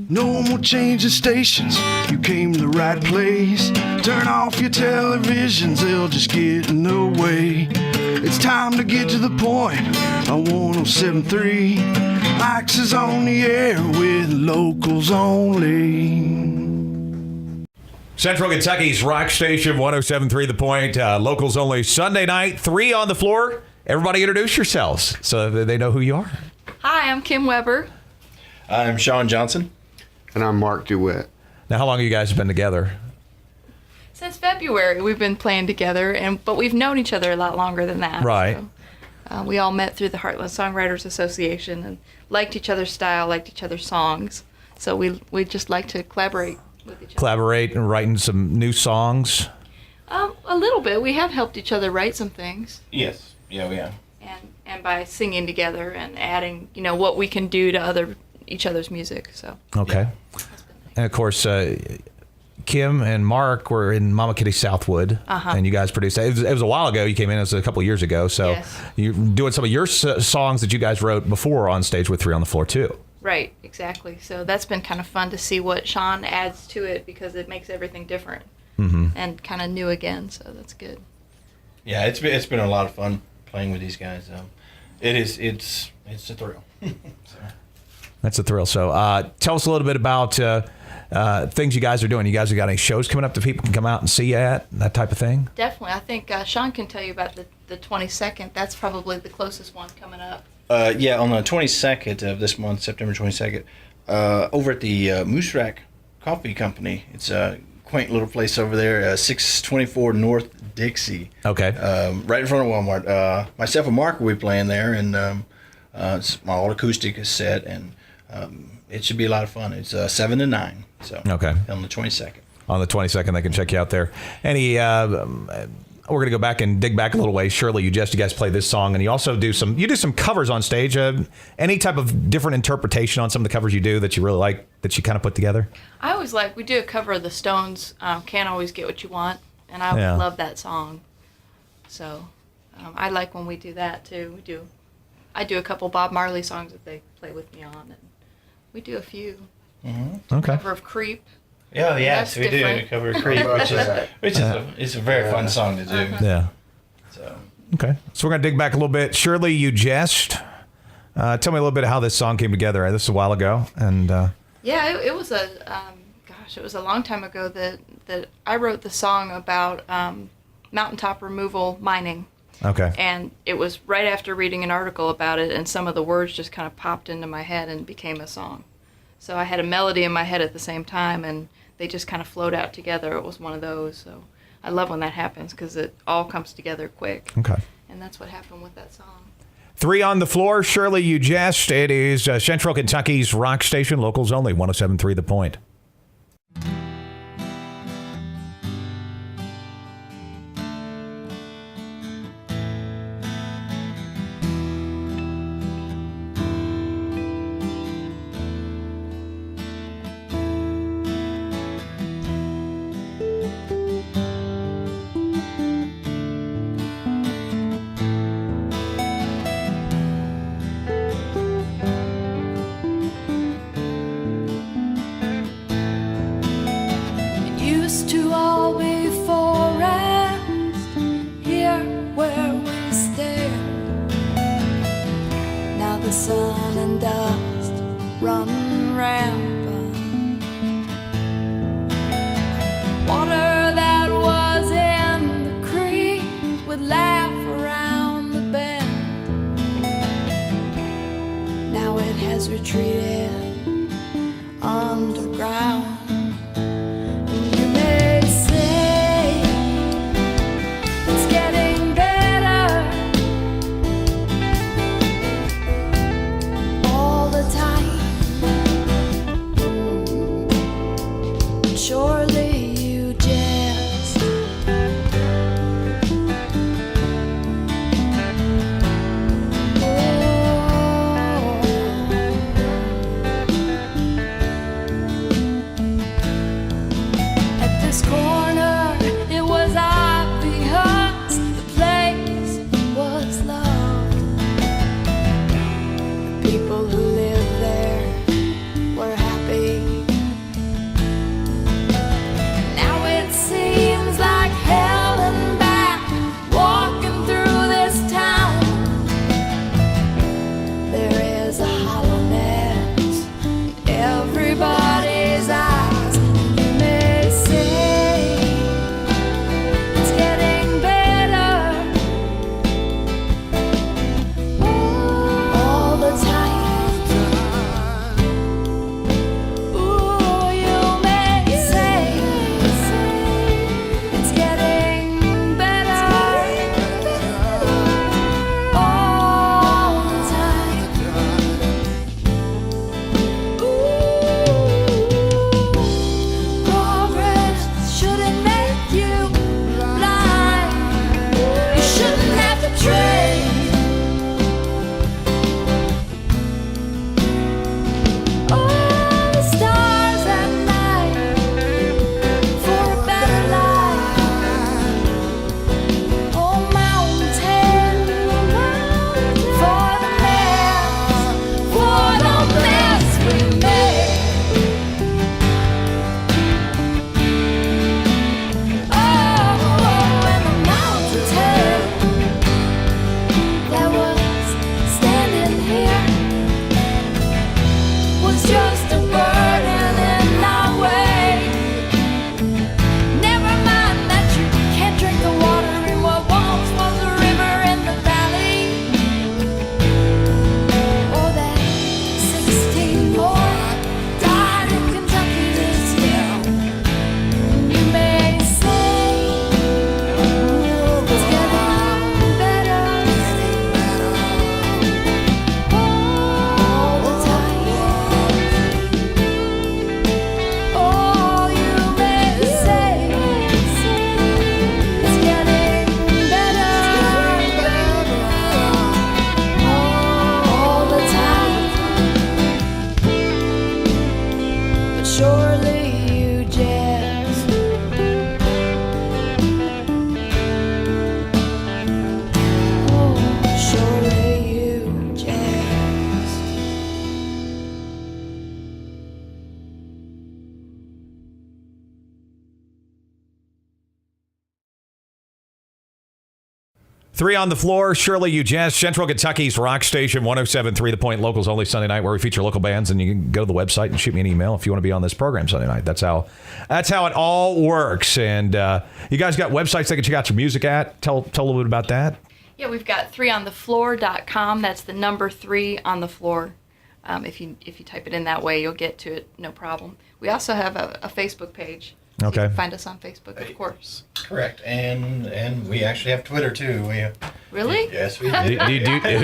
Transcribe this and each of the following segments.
No more changing stations, you came to the right place. Turn off your televisions, they'll just get in the way. It's time to get to the point on 107.3. Max is on the air with locals only. Central Kentucky's rock station, 107.3 The Point. Locals only Sunday night, 3 on the floor. Everybody introduce yourselves so that they know who you are. Hi, I'm Kim Weber. I'm Sean Johnson. And I'm Mark DeWitt. Now, how long have you guys been together? Since February, we've been playing together, but we've known each other a lot longer than that. Right. So, we all met through the Heartland Songwriters Association and liked each other's style, liked each other's songs. So we just like to collaborate with each other. Collaborate and writing some new songs? A little bit. We have helped each other write some things. Yes. Yeah, we have. And by singing together and adding, what we can do to each other's music. So. Okay. Yeah. And of course, Kim and Mark were in Mama Kitty Southwood, and you guys produced that. It was a while ago. You came in, it was a couple of years ago. So yes. You're doing some of your songs that you guys wrote before on stage with 3 on the Floor, too. Right, exactly. So that's been kind of fun to see what Sean adds to it because it makes everything different and kind of new again. So that's good. Yeah, it's been a lot of fun playing with these guys. It's a thrill. So. That's a thrill. So tell us a little bit about things you guys are doing. You guys have got any shows coming up that people can come out and see you at, that type of thing? Definitely. I think Sean can tell you about the 22nd. That's probably the closest one coming up. Yeah, on the 22nd of this month, September 22nd, over at the Moose Rack Coffee Company. It's a quaint little place over there, 624 North Dixie. Okay. Right in front of Walmart. Myself and Mark will be playing there, and it's my all acoustic is set, and it should be a lot of fun. It's 7 to 9. So okay. On the 22nd. On the 22nd, they can check you out there. We're going to go back and dig back a little way. Surely you guys play this song, and you also do some covers on stage. Any type of different interpretation on some of the covers you do that you really like, that you kind of put together? I always we do a cover of the Stones, Can't Always Get What You Want, and I love that song. So I like when we do that too. I do a couple Bob Marley songs that they play with me on, and we do a few. Mm-hmm. Okay. Cover of Creep. Oh yes, we different. do cover Creep, it's a very fun song to do. Yeah. So Okay, so we're gonna dig back a little bit. Surely You Jest. Tell me a little bit how this song came together. This is a while ago, and yeah, it was it was a long time ago that I wrote the song about mountaintop removal mining. okay. And it was right after reading an article about it, and some of the words just kind of popped into my head and became a song. So I had a melody in my head at the same time, and they just kind of flowed out together. It was one of those. So I love when that happens because it all comes together quick. Okay. And that's what happened with that song. 3 on the Floor, Surely You Jest. It is Central Kentucky's rock station, locals only, 107.3 The Point. Used to all be forest here where we stand. Now the sun and dust run rampant. Water that was in the creek would laugh around the bend. Now it has retreated underground. Surely you jest. Oh, surely you jest. Oh, surely you jest. Three on the floor, Surely You Jest, Central Kentucky's rock station, 107.3 The Point, locals only Sunday night, where we feature local bands, and you can go to the website and shoot me an email if you want to be on this program Sunday night. That's how it all works. And you guys got websites they can check out your music at. Tell a little bit about that. Yeah, we've got 3onthefloor.com. That's the number 3 on the floor. If you type it in that way, you'll get to it, no problem. We also have a Facebook page. So Okay. you can find us on Facebook, of course. Correct, and we actually have Twitter too. Really? Yes, we do.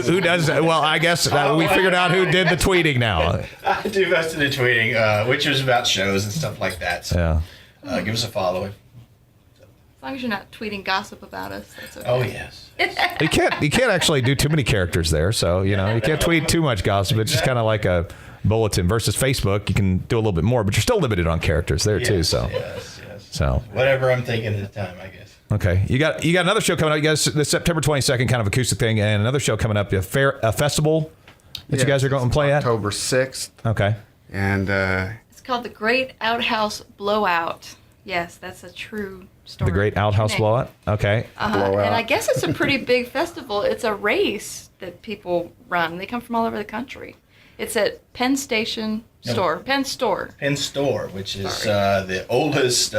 Who does that? Well, I guess we figured out who did the tweeting now. I do most of the tweeting, which was about shows and stuff like that. So, Yeah. give us a follow. As long as you're not tweeting gossip about us, that's okay. Oh yes. You can't actually do too many characters there, so you can't tweet too much gossip. It's just kind of like a bulletin versus Facebook. You can do a little bit more, but you're still limited on characters there too. So Yes. so Whatever I'm thinking at the time, I guess. okay, you got another show coming up. You guys, the September 22nd kind of acoustic thing, and another show coming up, a festival that you guys are going to play at. October 6th. Okay. And It's called the Great Outhouse Blowout. Yes, that's a true story. The Great Outhouse Name. Blowout. Okay. Blowout. And I guess it's a pretty big festival. It's a race that people run. They come from all over the country. It's at Penn Station Store. Penn Store. Penn Store, which is the oldest,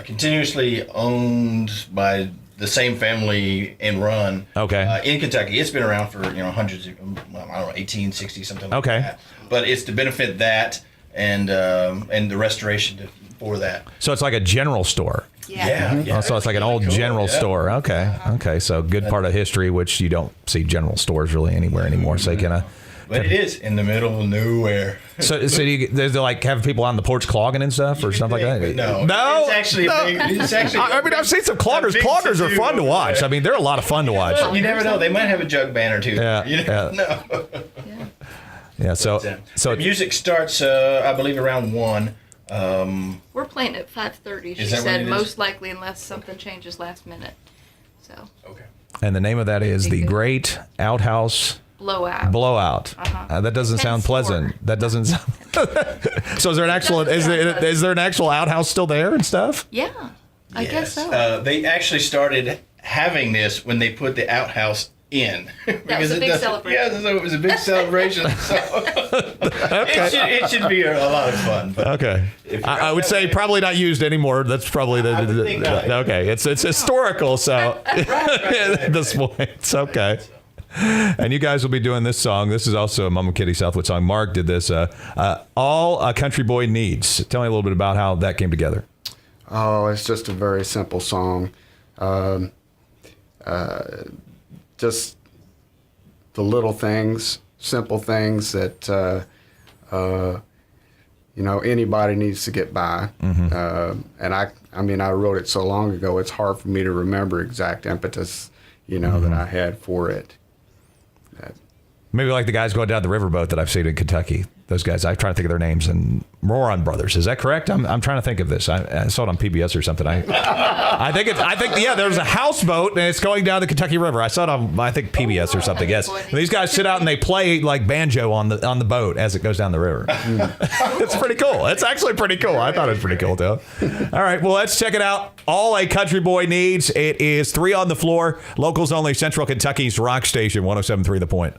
continuously owned by the same family and run. Okay. In Kentucky, it's been around for hundreds of, I don't know, 1860 something. Okay. Like that. But it's to benefit that and the restoration for that. So it's like a general store. Yeah. Oh, so it's like an old Cool, general yeah. store. Okay. Okay. So good part of history, which you don't see general stores really anywhere anymore. So you can. But it is in the middle of nowhere. So they're like having people on the porch clogging and stuff or stuff like that. No. No. It's actually a big. It's actually. I mean, I've seen some cloggers. big Cloggers are to-do fun to over watch. there. I mean, they're a lot of fun to watch. You never know. They might have a jug band or two. Yeah, You never know. Yeah. Yeah. So The music starts, I believe, around 1. We're playing at 5:30. She Is that what said it is? most likely unless something changes last minute. So Okay. and the name of that is the Great Outhouse blowout. Blowout. That doesn't Penn sound Store. pleasant. That doesn't sound. So is there an actual? Is there an actual outhouse still there and stuff? Yeah, I guess so. They actually started having this when they put the outhouse in. That was a big celebration. Yeah, so it was a big celebration. So it should be a lot of fun. But Okay. If I would say probably not used anymore. That's probably I would think not. okay. It's historical, so at this point, it's okay. And you guys will be doing this song. This is also a Mama Kitty Southwood song. Mark did this. All a Country Boy Needs. Tell me a little bit about how that came together. oh, it's just a very simple song. Just the little things, simple things that anybody needs to get by. And I mean, I wrote it so long ago. It's hard for me to remember exact impetus, that I had for it. Maybe like the guys going down the riverboat that I've seen in Kentucky. Those guys, I'm trying to think of their names. And Moron Brothers. Is that correct? I'm trying to think of this. I saw it on PBS or something. I think there's a houseboat and it's going down the Kentucky River. I saw it on PBS or something. Yes. And these guys sit out and they play like banjo on the boat as it goes down the river. It's pretty cool. It's actually pretty cool. I thought it was pretty cool too. All right. Well, let's check it out. All a Country Boy Needs. It is 3 on the floor. Locals only. Central Kentucky's rock station. 107.3 The Point.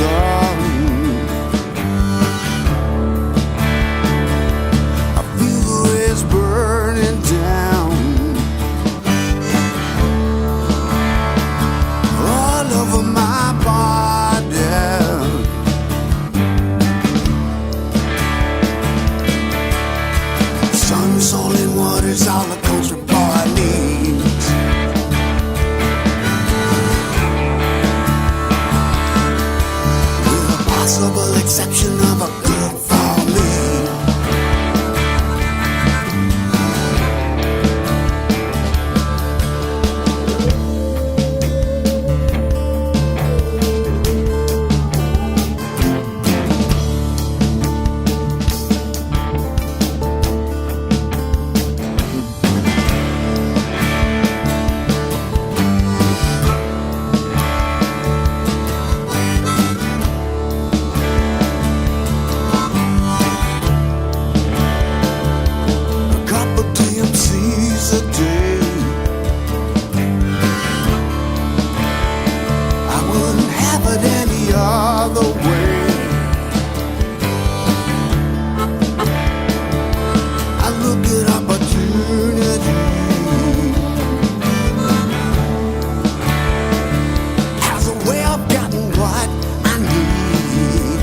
sun. I feel the rays burning down all over my body. Sun, soul, and water's all the country boy needs. With the possible exception of a girl for me. A couple DMCs a day. I wouldn't have it any other way. I look at opportunity as a way of getting what I need.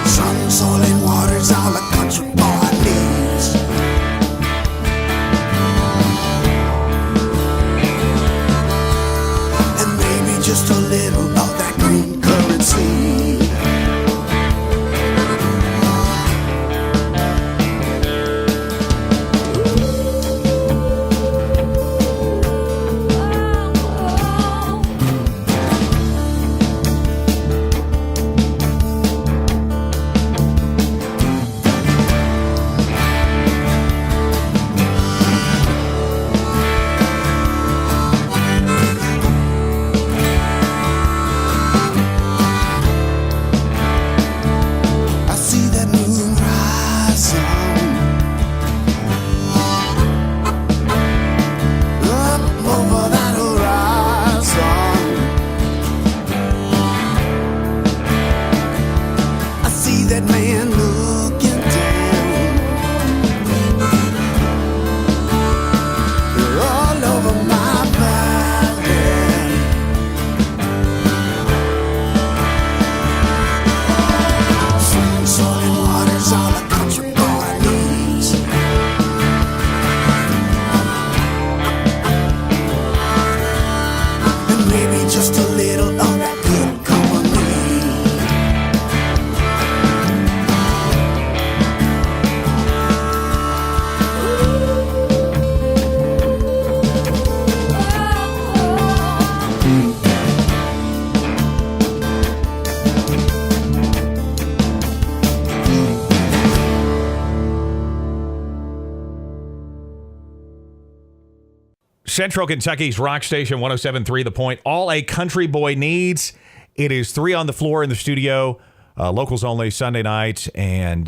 Sun, soul, and water's all a country boy needs. And maybe just a little of that green currency. I see that moon rising up over that horizon. I see that man looking down all over my body. Sun, soul, and water's all a country boy needs. And maybe just a little of that good company. Central Kentucky's rock station 107.3 The Point. All a country boy needs. It is 3 on the floor in the studio. Locals only Sunday night. And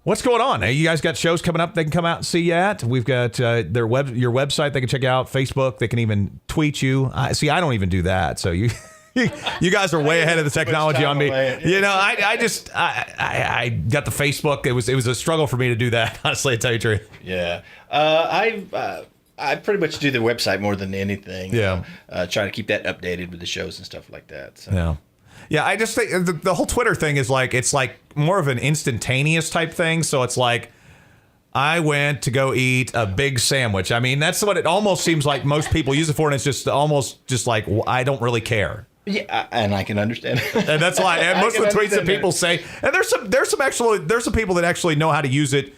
what's going on? You guys got shows coming up they can come out and see you at? We've got your website they can check out, Facebook. They can even tweet you. I don't even do that. So you you guys are way ahead of the technology on me. You know, I got the Facebook. It was a struggle for me to do that, honestly, to tell you the truth. Yeah. I pretty much do the website more than anything. Yeah. Try to keep that updated with the shows and stuff like that. So. Yeah. Yeah, I just think the whole Twitter thing is like, it's like more of an instantaneous type thing. So it's like, I went to go eat a big sandwich. I mean, that's what it almost seems like most people use it for. And it's just almost just like, I don't really care. Yeah, and I can understand. And that's why, and most of the tweets that people say, and there's some people that actually know how to use it,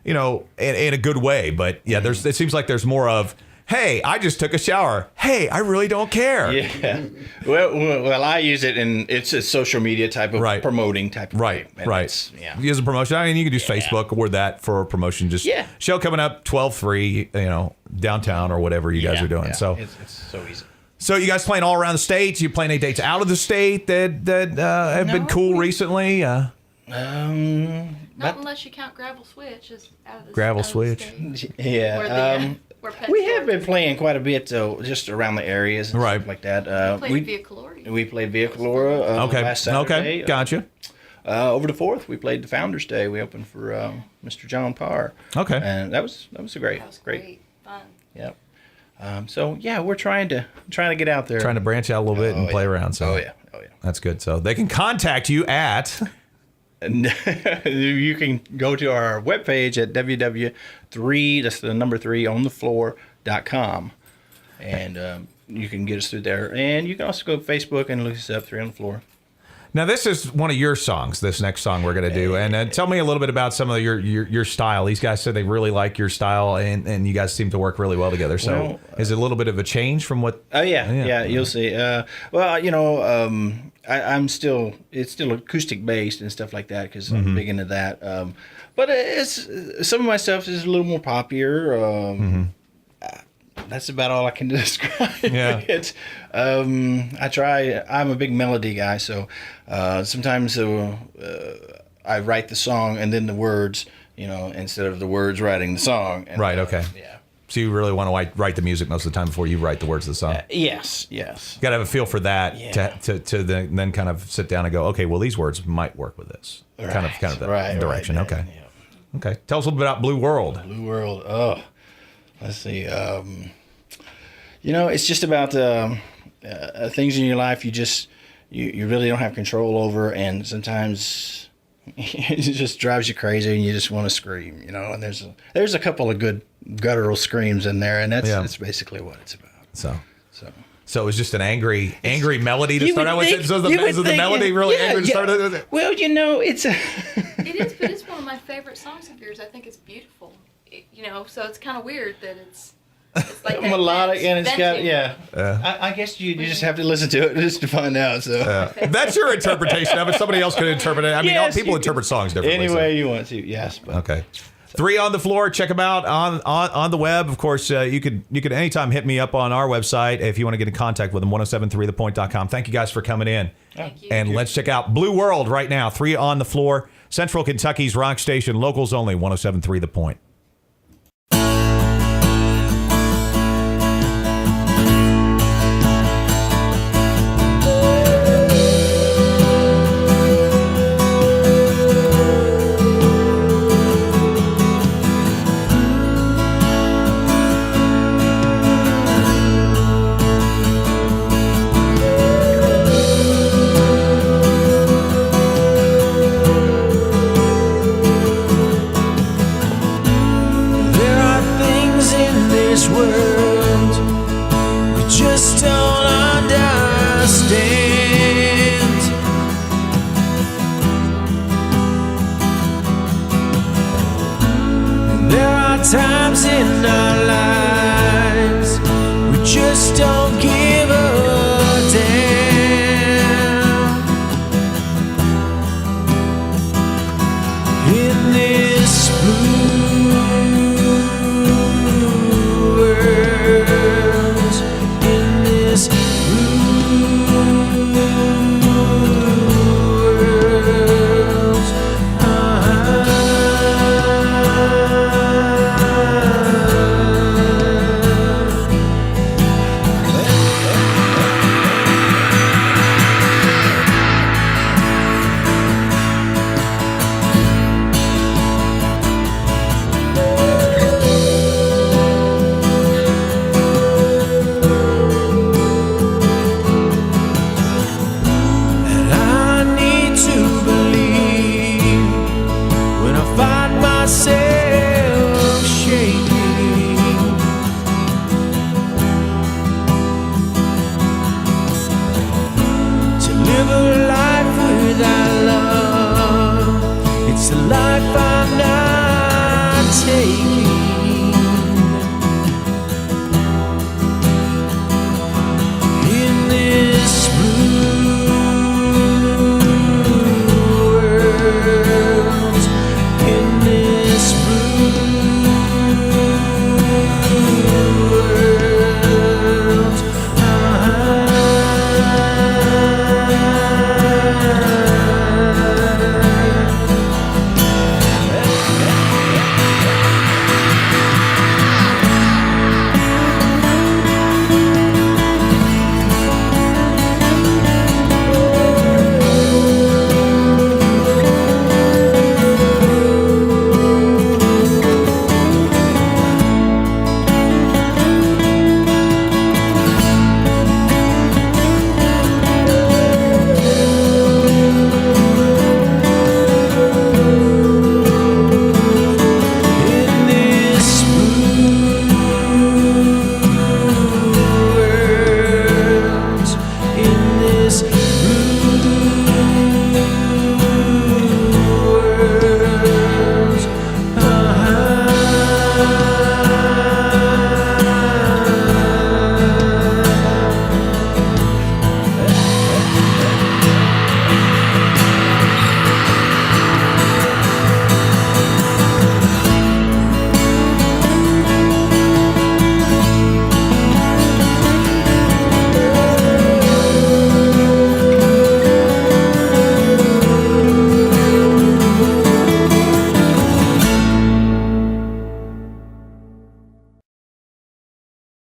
you know, in a good way. But yeah, it seems like there's more of, hey, I just took a shower. Hey, I really don't care. Yeah. Well, I use it, and it's a social media type of promoting type of thing. Right. Yeah. Use a promotion. I mean, you can use Facebook or that for a promotion. Just show coming up 12/3, you know, downtown or whatever you guys are doing. So it's so easy. So you guys playing all around the state? You playing any dates out of the state that have been cool recently? Not unless you count Gravel Switch as out of the Gravel out of the Switch. state. Yeah. Where the, where Pet We have Store been is. playing quite a bit, though, just around the areas and Right. stuff like that. Played Via Calori. We played Via Calora Okay. last Saturday. Okay. Gotcha. Over the 4th, we played the Founders Day. We opened for Mr. John Parr. Okay. And that was a great, That was great. Fun. Yep. So yeah, we're trying to get out there. Trying to branch out a little bit and play around. So Oh yeah. that's good. So they can contact you at. And you can go to our webpage at www.3, that's the number 3 on the floor.com, and you can get us through there. And you can also go to Facebook and look us up, 3 on the Floor. Now, this is one of your songs, this next song we're going to do. And tell me a little bit about some of your style. These guys said they really like your style, and you guys seem to work really well together. So Well, is it a little bit of a change from what... Oh yeah, you'll see. Well, you know, I'm still, it's still acoustic based and stuff like that because I'm big into that. But it's some of my stuff is a little more poppier. That's about all I can describe. Yeah. It's I try. I'm a big melody guy, so sometimes I write the song and then the words, you know, instead of the words writing the song. And, Right, okay. Yeah. So you really want to write the music most of the time before you write the words of the song? Yes. You got to have a feel for that Yeah. to then kind of sit down and go, okay, well, these words might work with this. Kind of that Right, direction. right, Okay. yeah. Okay. Tell us a little bit about Blue World. Blue World. Oh, let's see. You know, it's just about things in your life you really don't have control over, and sometimes it just drives you crazy, and you just want to scream. You know, and there's a couple of good guttural screams in there, and that's basically what it's about. So it was just an angry melody to You start would out with. think- So you would is the think- melody really yeah, angry to yeah. start with? Well, you know, it's a. It is, but it's one of my favorite songs of yours. I think it's beautiful. You know, so it's kind of weird that it's like that melodic, and it's got venting. I guess you just have to listen to it just to find out. So That's your interpretation of it. Somebody else could interpret it. I mean, Yes, people you interpret songs differently. any so. way you want to, yes. But Okay. 3 on the Floor. Check them out on the web. Of course, you could anytime hit me up on our website if you want to get in contact with them, 1073thepoint.com. Thank you guys for coming in. Thank you. And let's check out Blue World right now. 3 on the Floor. Central Kentucky's rock station. Locals only, 1073 The Point. There are things in this world we just don't understand. And there are times in our